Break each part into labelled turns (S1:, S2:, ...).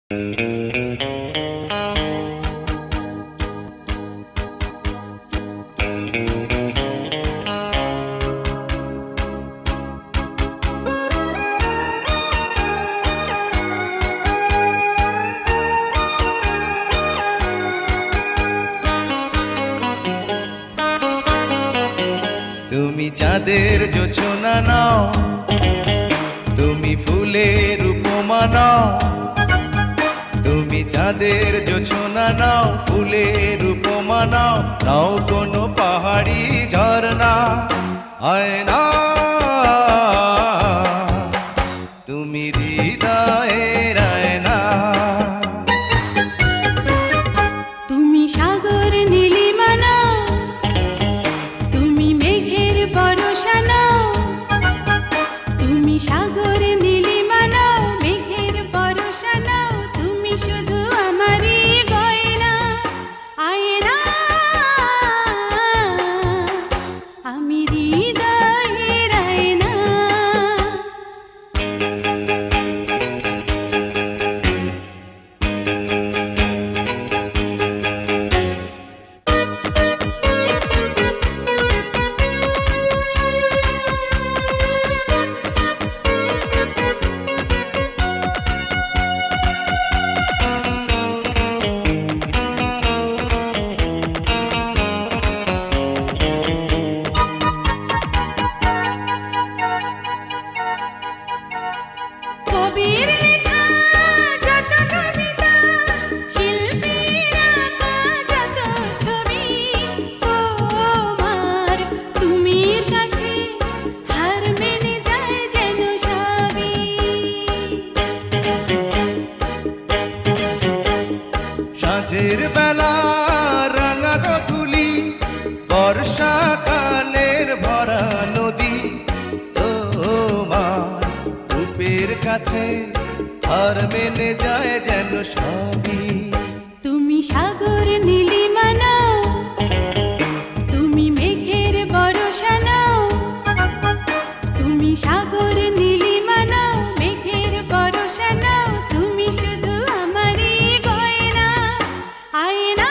S1: তুমি চাঁদের জোছনা নাও, তুমি ফুলের উপমা নাও। তুমি চাঁদের জোছনা নাও, ফুলের উপমা নাও, নাও কোনো পাহাড়ি ঝরনা। আয়না তুমি হৃদয়ের আয়না।
S2: তুমি সাগর নীলিমা নাও, তুমি মেঘের বরষা নাও। তুমি সাগর নীলিমা নাও, মেঘের বরষা নাও, তুমি শুধু আমারই গয়না। আয়না আমি হৃদয়ের আয়না। কবির লেখা যত কবিতা, শিল্পীর আঁকা যত ছবি, তোমার তুমির কাছে হার মেনে যায় যেন সবই।
S1: সাঁঝের বেলা রাঙা ধুলি, বর্ষাকালের ভরা নদী, তোমার রূপের কাছে হার মেনে যায় যেন সবই।
S2: তুমি সাগর নীলিমা নাও, তুমি মেঘের বরষা নাও। তুমি সাগর নীলিমা নাও, মেঘের বরষা নাও, তুমি শুধু আমারই গয়না। আয়না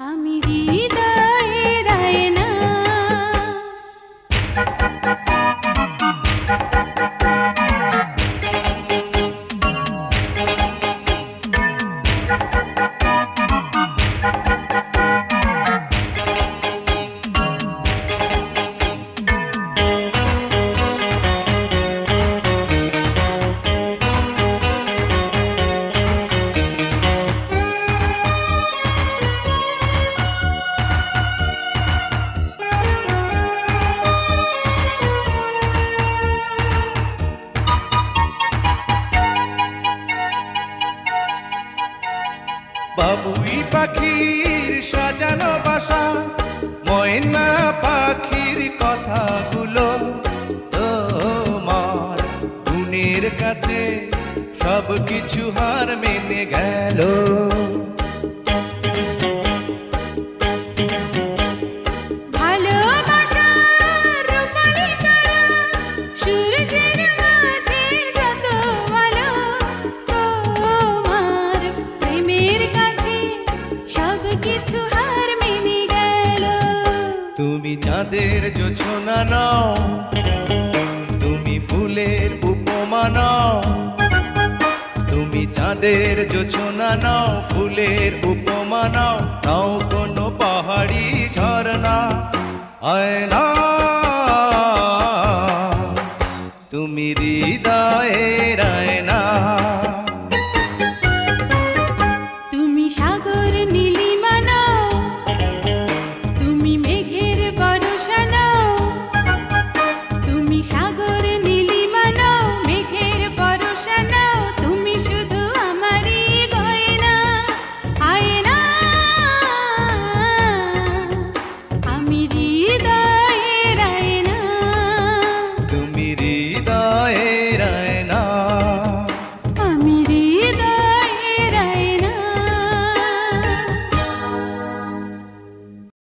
S2: আমি হৃদয়ের আয়না।
S1: বাবুই পাখির সাজানো বাসা, ময়না পাখির কথাগুলো, তোমার গুণের কাছে সব কিছু হার মেনে গেল।
S2: ভালোবাসার রূপালি তারা, সূর্যের মাঝে যত আলো, তোমার প্রেমের কাছে সব কিছু হার মেনে গেল।
S1: তুমি চাঁদের জোছনা নাও, তুমি ফুলের উপমা নাও। তুমি চাঁদের জোছনা নাও, ফুলের উপমা নাও, নাও কোনো পাহাড়ি ঝরনা। আয়না তুমি হৃদয়ে